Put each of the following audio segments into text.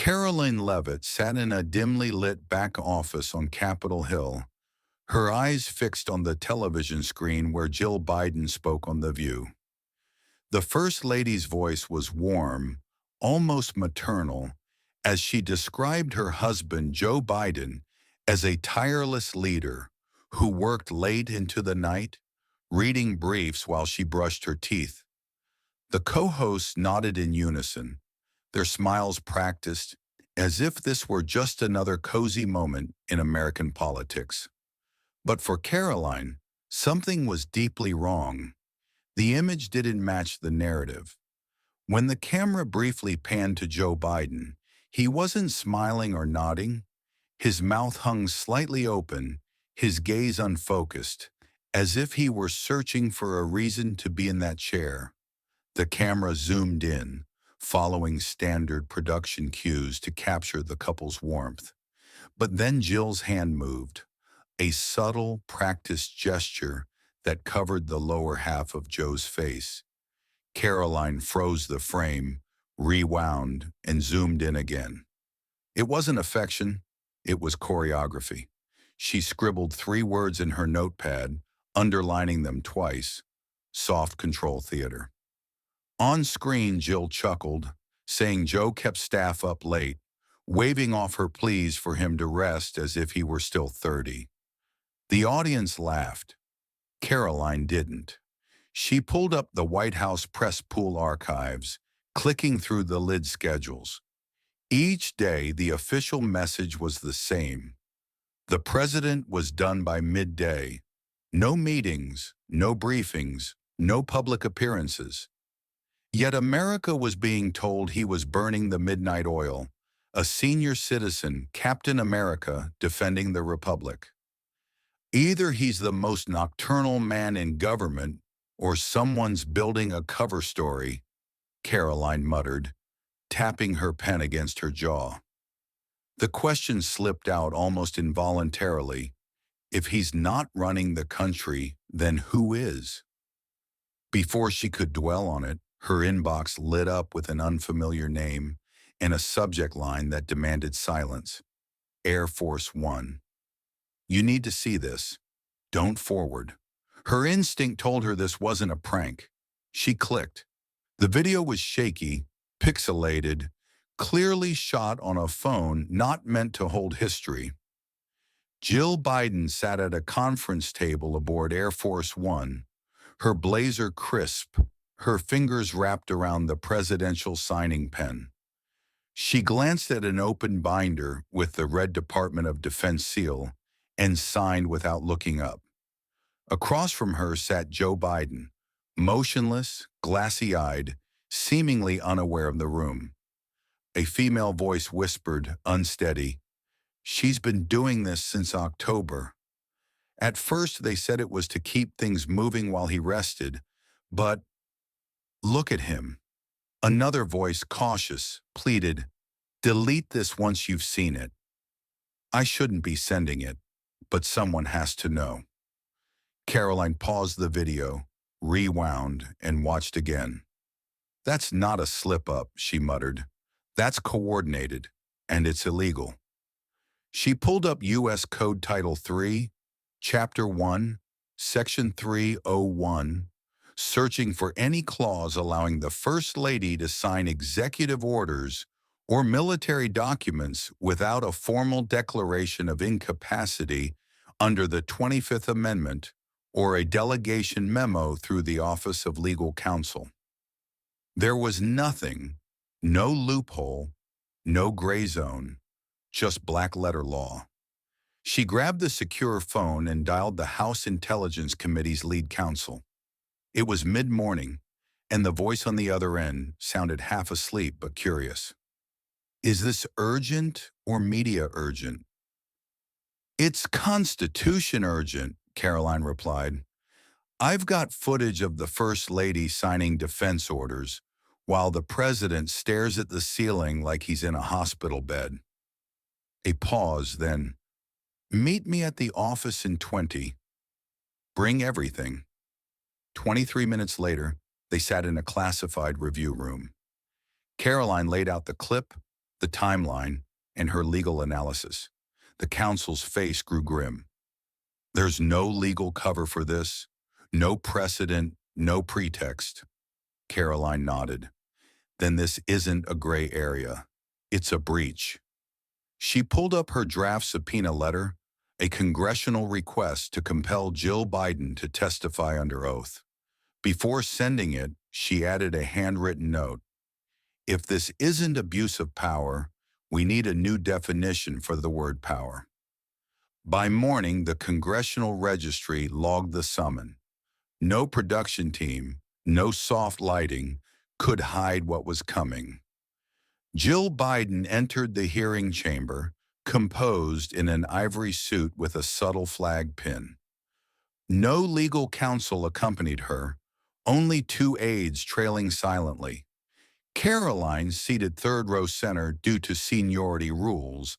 Caroline Levitt sat in a dimly lit back office on Capitol Hill, her eyes fixed on the television screen where Jill Biden spoke on The View. The First Lady's voice was warm, almost maternal, as she described her husband, Joe Biden, as a tireless leader who worked late into the night, reading briefs while she brushed her teeth. The co-hosts nodded in unison, their smiles practiced, as if this were just another cozy moment in American politics. But for Caroline, something was deeply wrong. The image didn't match the narrative. When the camera briefly panned to Joe Biden, he wasn't smiling or nodding. His mouth hung slightly open, his gaze unfocused, as if he were searching for a reason to be in that chair. The camera zoomed in, following standard production cues to capture the couple's warmth. But then Jill's hand moved, a subtle, practiced gesture that covered the lower half of Joe's face. Caroline froze the frame, rewound, and zoomed in again. It wasn't affection, it was choreography. She scribbled 3 words in her notepad, underlining them twice: soft control theater. On screen, Jill chuckled, saying Joe kept staff up late, waving off her pleas for him to rest as if he were still 30. The audience laughed. Caroline didn't. She pulled up the White House press pool archives, clicking through the lid schedules. Each day, the official message was the same. The president was done by midday. No meetings, no briefings, no public appearances. Yet America was being told he was burning the midnight oil, a senior citizen, Captain America, defending the Republic. Either he's the most nocturnal man in government, or someone's building a cover story, Caroline muttered, tapping her pen against her jaw. The question slipped out almost involuntarily. If he's not running the country, then who is? Before she could dwell on it, her inbox lit up with an unfamiliar name and a subject line that demanded silence. Air Force One. You need to see this. Don't forward. Her instinct told her this wasn't a prank. She clicked. The video was shaky, pixelated, clearly shot on a phone not meant to hold history. Jill Biden sat at a conference table aboard Air Force One, her blazer crisp, her fingers wrapped around the presidential signing pen. She glanced at an open binder with the red Department of Defense seal and signed without looking up. Across from her sat Joe Biden, motionless, glassy-eyed, seemingly unaware of the room. A female voice whispered, unsteady, "She's been doing this since October." At first, they said it was to keep things moving while he rested, but look at him. Another voice, cautious, pleaded, "Delete this once you've seen it." I shouldn't be sending it, but someone has to know. Caroline paused the video, rewound, and watched again. That's not a slip-up, she muttered. That's coordinated, and it's illegal. She pulled up U.S. Code Title 3, Chapter 1, Section 301, searching for any clause allowing the First Lady to sign executive orders or military documents without a formal declaration of incapacity under the 25th Amendment or a delegation memo through the Office of Legal Counsel. There was nothing, no loophole, no gray zone, just black-letter law. She grabbed the secure phone and dialed the House Intelligence Committee's lead counsel. It was mid-morning, and the voice on the other end sounded half asleep but curious. Is this urgent or media urgent? It's Constitution urgent, Caroline replied. I've got footage of the First Lady signing defense orders while the president stares at the ceiling like he's in a hospital bed. A pause, then, meet me at the office in 20. Bring everything. 23 minutes later, they sat in a classified review room. Caroline laid out the clip, the timeline, and her legal analysis. The counsel's face grew grim. There's no legal cover for this, no precedent, no pretext. Caroline nodded. Then this isn't a gray area. It's a breach. She pulled up her draft subpoena letter, a congressional request to compel Jill Biden to testify under oath. Before sending it, she added a handwritten note. If this isn't abuse of power, we need a new definition for the word power. By morning, the Congressional Registry logged the summons. No production team, no soft lighting could hide what was coming. Jill Biden entered the hearing chamber, composed in an ivory suit with a subtle flag pin. No legal counsel accompanied her, only two aides trailing silently. Caroline, seated third row center due to seniority rules,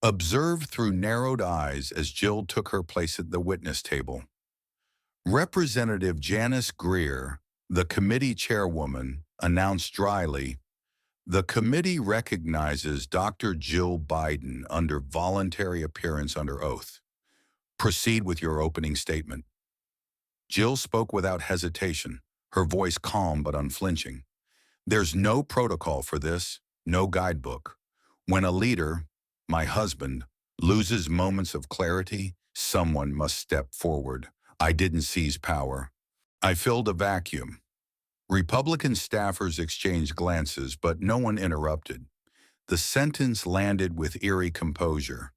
observed through narrowed eyes as Jill took her place at the witness table. Representative Janice Greer, the committee chairwoman, announced dryly, "The committee recognizes Dr. Jill Biden under voluntary appearance under oath. Proceed with your opening statement." Jill spoke without hesitation, her voice calm but unflinching. "There's no protocol for this, no guidebook. When a leader, my husband, loses moments of clarity, someone must step forward. I didn't seize power. I filled a vacuum." Republican staffers exchanged glances, but no one interrupted. The sentence landed with eerie composure.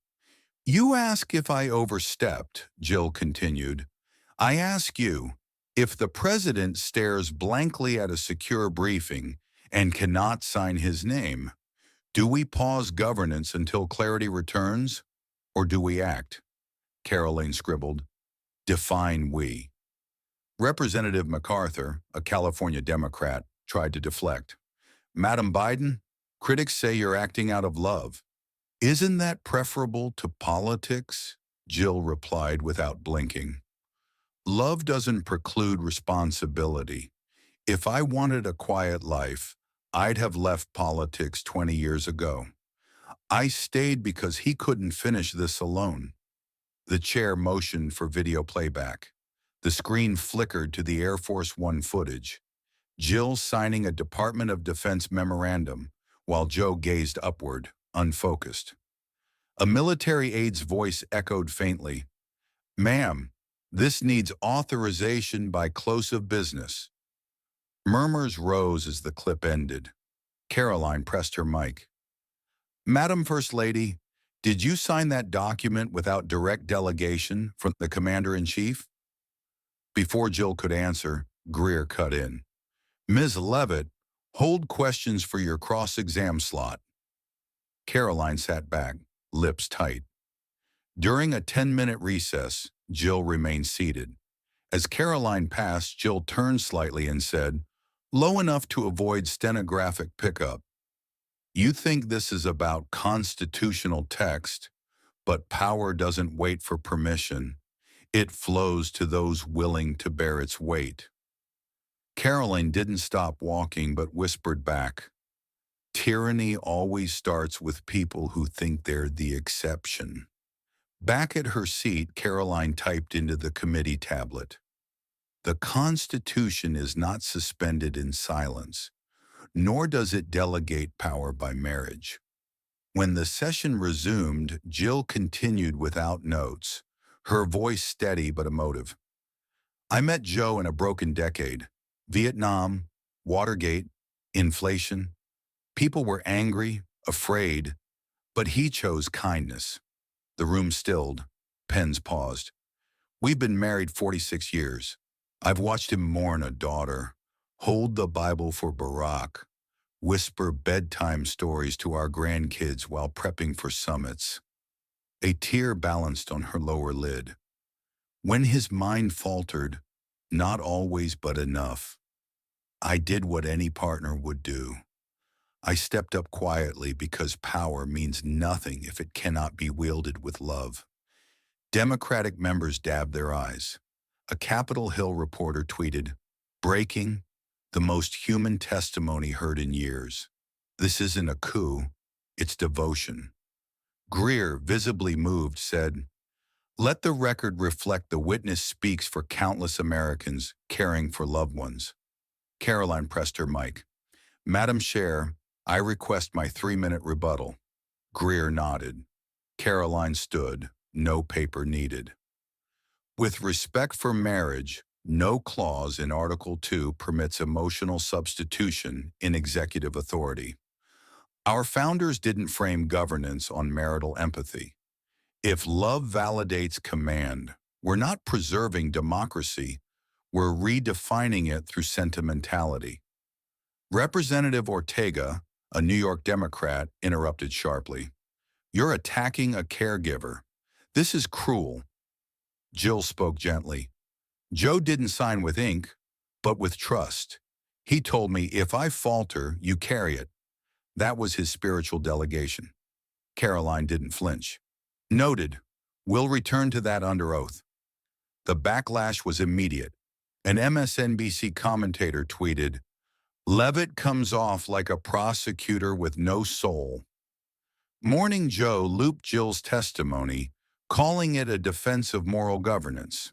"You ask if I overstepped," Jill continued. "I ask you, if the president stares blankly at a secure briefing and cannot sign his name, do we pause governance until clarity returns, or do we act?" Caroline scribbled, "Define we." Representative MacArthur, a California Democrat, tried to deflect. "Madam Biden, critics say you're acting out of love. Isn't that preferable to politics?" Jill replied without blinking. "Love doesn't preclude responsibility. If I wanted a quiet life, I'd have left politics 20 years ago. I stayed because he couldn't finish this alone." The chair motioned for video playback. The screen flickered to the Air Force One footage. Jill signing a Department of Defense memorandum, while Joe gazed upward, unfocused. A military aide's voice echoed faintly, "Ma'am, this needs authorization by close of business." Murmurs rose as the clip ended. Caroline pressed her mic. "Madam First Lady, did you sign that document without direct delegation from the Commander-in-Chief?" Before Jill could answer, Greer cut in. "Ms. Leavitt, hold questions for your cross-exam slot." Caroline sat back, lips tight. During a 10-minute recess, Jill remained seated. As Caroline passed, Jill turned slightly and said, low enough to avoid stenographic pickup, "You think this is about constitutional text, but power doesn't wait for permission. It flows to those willing to bear its weight." Caroline didn't stop walking but whispered back, "Tyranny always starts with people who think they're the exception." Back at her seat, Caroline typed into the committee tablet, "The Constitution is not suspended in silence, nor does it delegate power by marriage." When the session resumed, Jill continued without notes, her voice steady but emotive. "I met Joe in a broken decade. Vietnam, Watergate, inflation. People were angry, afraid, but he chose kindness." The room stilled. Pens paused. "We've been married 46 years. I've watched him mourn a daughter, hold the Bible for Barack, whisper bedtime stories to our grandkids while prepping for summits." A tear balanced on her lower lid. When his mind faltered, "Not always, but enough. I did what any partner would do. I stepped up quietly because power means nothing if it cannot be wielded with love." Democratic members dabbed their eyes. A Capitol Hill reporter tweeted, "Breaking, the most human testimony heard in years. This isn't a coup, it's devotion. Greer, visibly moved, said, "Let the record reflect the witness speaks for countless Americans caring for loved ones." Caroline pressed her mic. "Madam Chair, I request my 3-minute rebuttal." Greer nodded. Caroline stood. No paper needed. With respect for marriage, no clause in Article 2 permits emotional substitution in executive authority. Our founders didn't frame governance on marital empathy. If love validates command, we're not preserving democracy, we're redefining it through sentimentality. Representative Ortega, a New York Democrat, interrupted sharply. "You're attacking a caregiver. This is cruel." Jill spoke gently. "Joe didn't sign with ink, but with trust. He told me, if I falter, you carry it." That was his spiritual delegation. Caroline didn't flinch. "Noted. We'll return to that under oath." The backlash was immediate. An MSNBC commentator tweeted, "Levitt comes off like a prosecutor with no soul." Morning Joe looped Jill's testimony, calling it a defense of moral governance.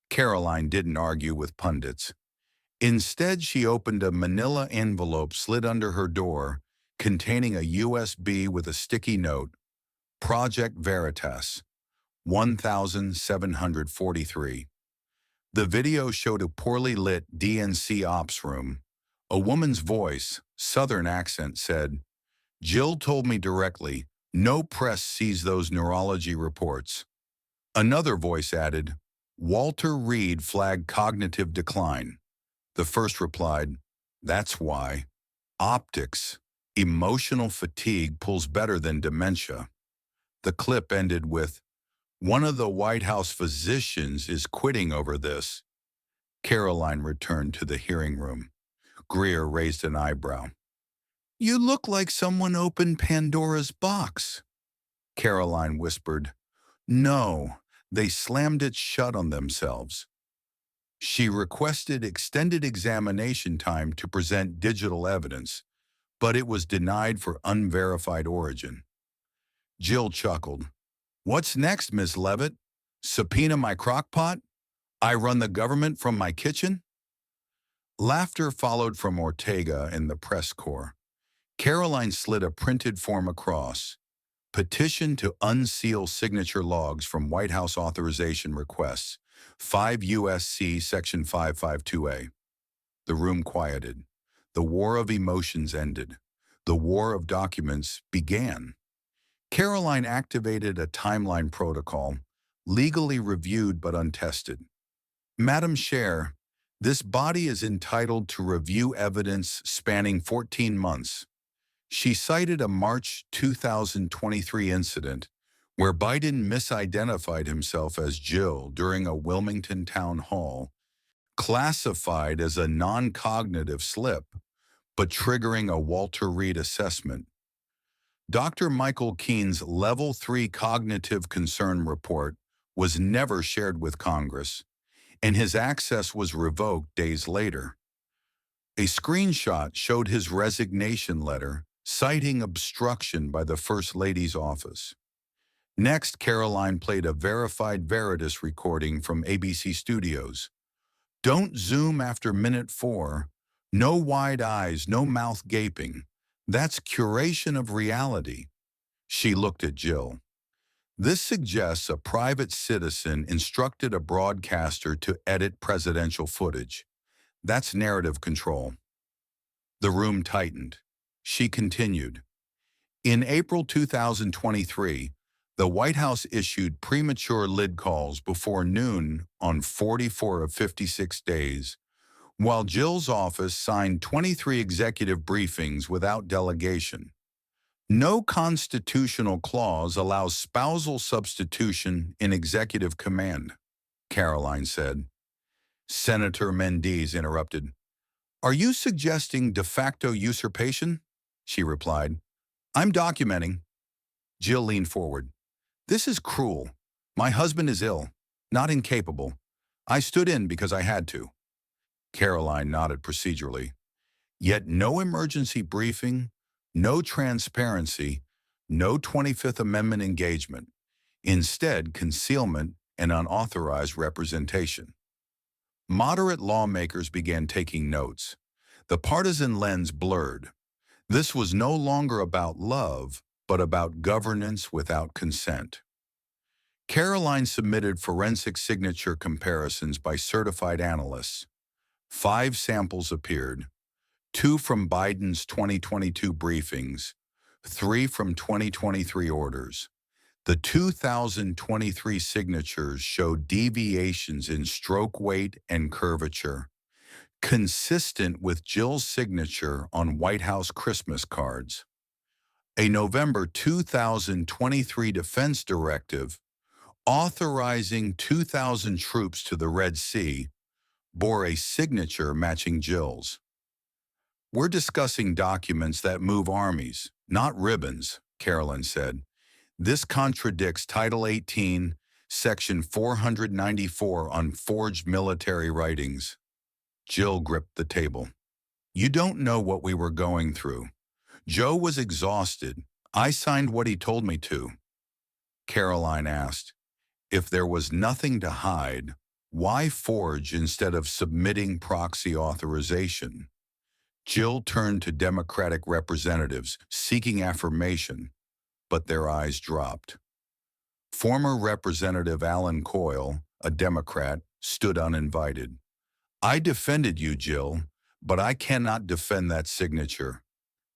Caroline didn't argue with pundits. Instead, she opened a manila envelope slid under her door, containing a USB with a sticky note, Project Veritas, 1743. The video showed a poorly lit DNC ops room. A woman's voice, Southern accent, said, "Jill told me directly, no press sees those neurology reports." Another voice added, "Walter Reed flagged cognitive decline." The first replied, "That's why. Optics. Emotional fatigue pulls better than dementia." The clip ended with, "One of the White House physicians is quitting over this." Caroline returned to the hearing room. Greer raised an eyebrow. "You look like someone opened Pandora's box." Caroline whispered, "No, they slammed it shut on themselves." She requested extended examination time to present digital evidence, but it was denied for unverified origin. Jill chuckled. "What's next, Miss Levitt? Subpoena my crockpot? I run the government from my kitchen?" Laughter followed from Ortega and the press corps. Caroline slid a printed form across. Petition to unseal signature logs from White House authorization requests, 5 U.S.C. Section 552A. The room quieted. The war of emotions ended. The war of documents began. Caroline activated a timeline protocol, legally reviewed but untested. "Madam Chair, this body is entitled to review evidence spanning 14 months. She cited a March 2023 incident where Biden misidentified himself as Jill during a Wilmington town hall, classified as a non-cognitive slip, but triggering a Walter Reed assessment. Dr. Michael Keene's Level 3 Cognitive Concern Report was never shared with Congress, and his access was revoked days later. A screenshot showed his resignation letter, citing obstruction by the First Lady's office. Next, Caroline played a verified Veritas recording from ABC Studios. "Don't zoom after minute 4. No wide eyes, no mouth gaping. That's curation of reality." She looked at Jill. "This suggests a private citizen instructed a broadcaster to edit presidential footage. That's narrative control." The room tightened. She continued. In April 2023, the White House issued premature lid calls before noon on 44 of 56 days, while Jill's office signed 23 executive briefings without delegation. No constitutional clause allows spousal substitution in executive command, Caroline said. Senator Menendez interrupted. "Are you suggesting de facto usurpation?" She replied. "I'm documenting." Jill leaned forward. "This is cruel. My husband is ill, not incapable. I stood in because I had to." Caroline nodded procedurally. Yet no emergency briefing, no transparency, No 25th Amendment engagement. Instead, concealment and unauthorized representation. Moderate lawmakers began taking notes. The partisan lens blurred. This was no longer about love, but about governance without consent. Caroline submitted forensic signature comparisons by certified analysts. 5 samples appeared, 2 from Biden's 2022 briefings, 3 from 2023 orders. The 2023 signatures showed deviations in stroke weight and curvature, consistent with Jill's signature on White House Christmas cards. A November 2023 defense directive authorizing 2,000 troops to the Red Sea bore a signature matching Jill's. "We're discussing documents that move armies, not ribbons," Caroline said. "This contradicts Title 18, Section 494 on forged military writings." Jill gripped the table. "You don't know what we were going through. Joe was exhausted. I signed what he told me to." Caroline asked, "If there was nothing to hide, why forge instead of submitting proxy authorization?" Jill turned to Democratic representatives, seeking affirmation, but their eyes dropped. Former Representative Alan Coyle, a Democrat, stood uninvited. "I defended you, Jill, but I cannot defend that signature.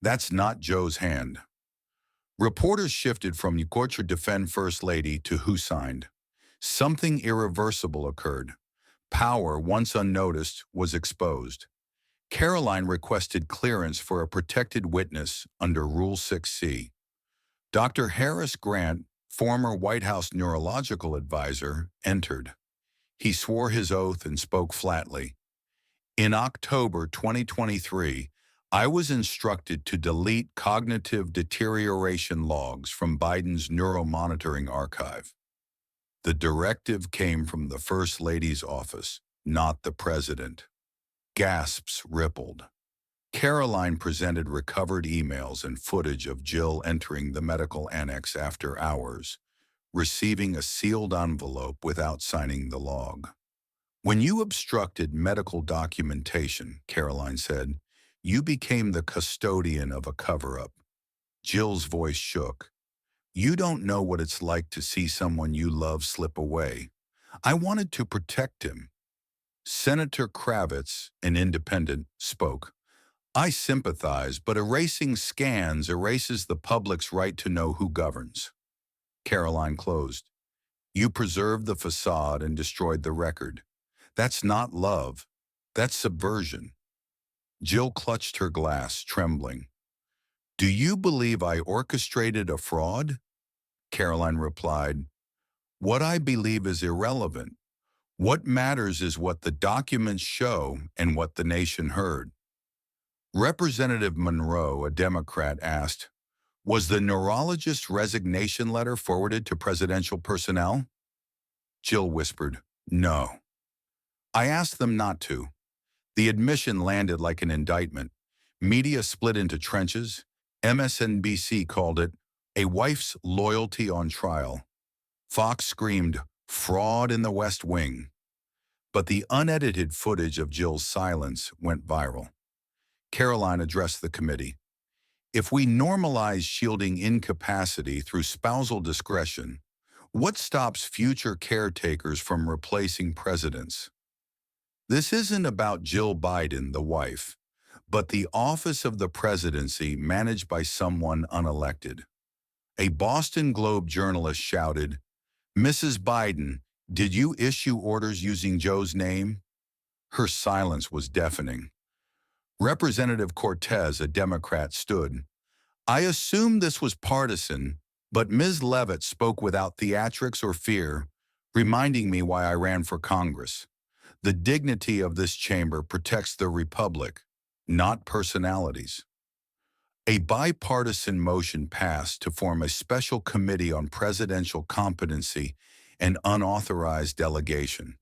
That's not Joe's hand." Reporters shifted from "You court should defend First Lady" to "Who signed?" Something irreversible occurred. Power, once unnoticed, was exposed. Caroline requested clearance for a protected witness under Rule 6C. Dr. Harris Grant, former White House neurological advisor, entered. He swore his oath and spoke flatly. "In October 2023, I was instructed to delete cognitive deterioration logs from Biden's neuromonitoring archive. The directive came from the First Lady's office, not the president." Gasps rippled. Caroline presented recovered emails and footage of Jill entering the medical annex after hours, receiving a sealed envelope without signing the log. "When you obstructed medical documentation," Caroline said, "you became the custodian of a cover-up." Jill's voice shook. "You don't know what it's like to see someone you love slip away. I wanted to protect him." Senator Kravitz, an independent, spoke. "I sympathize, but erasing scans erases the public's right to know who governs." Caroline closed. "You preserved the facade and destroyed the record. That's not love. That's subversion." Jill clutched her glass, trembling. "Do you believe I orchestrated a fraud?" Caroline replied, "What I believe is irrelevant. What matters is what the documents show and what the nation heard." Representative Monroe, a Democrat, asked, "Was the neurologist's resignation letter forwarded to presidential personnel?" Jill whispered, "No. I asked them not to." The admission landed like an indictment. Media split into trenches. MSNBC called it "a wife's loyalty on trial." Fox screamed, "Fraud in the West Wing." But the unedited footage of Jill's silence went viral. Caroline addressed the committee. "If we normalize shielding incapacity through spousal discretion, what stops future caretakers from replacing presidents? This isn't about Jill Biden, the wife, but the office of the presidency managed by someone unelected." A Boston Globe journalist shouted, "Mrs. Biden, did you issue orders using Joe's name?" Her silence was deafening. Representative Cortez, a Democrat, stood. "I assumed this was partisan, but Ms. Leavitt spoke without theatrics or fear, reminding me why I ran for Congress. The dignity of this chamber protects the republic, not personalities." A bipartisan motion passed to form a special committee on presidential competency and unauthorized delegation.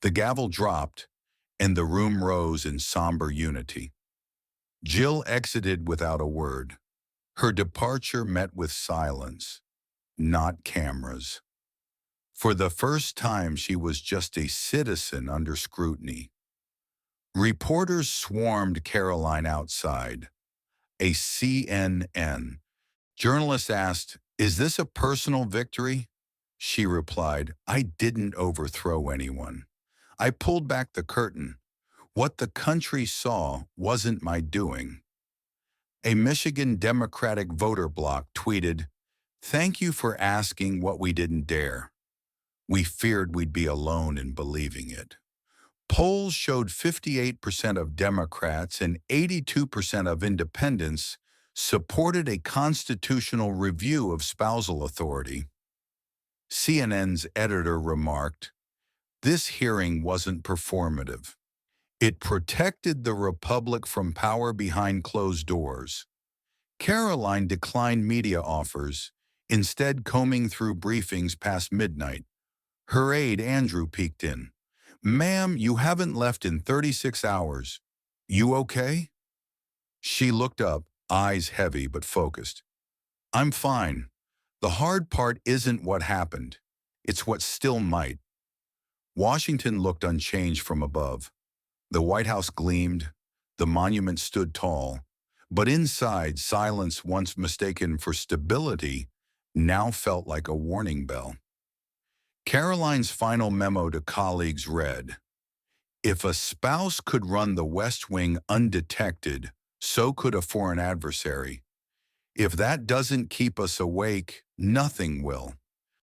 The gavel dropped, and the room rose in somber unity. Jill exited without a word. Her departure met with silence, not cameras. For the first time, she was just a citizen under scrutiny. Reporters swarmed Caroline outside. A CNN. Journalist asked, "Is this a personal victory?" She replied, "I didn't overthrow anyone. I pulled back the curtain. What the country saw wasn't my doing." A Michigan Democratic voter bloc tweeted, "Thank you for asking what we didn't dare. We feared we'd be alone in believing it." Polls showed 58% of Democrats and 82% of independents supported a constitutional review of spousal authority. CNN's editor remarked, "This hearing wasn't performative. It protected the republic from power behind closed doors." Caroline declined media offers, instead combing through briefings past midnight. Her aide, Andrew, peeked in. "Ma'am, you haven't left in 36 hours. You okay?" She looked up, eyes heavy but focused. "I'm fine. The hard part isn't what happened. It's what still might." Washington looked unchanged from above. The White House gleamed. The monument stood tall. But inside, silence once mistaken for stability now felt like a warning bell. Caroline's final memo to colleagues read, "If a spouse could run the West Wing undetected, so could a foreign adversary. If that doesn't keep us awake, nothing will."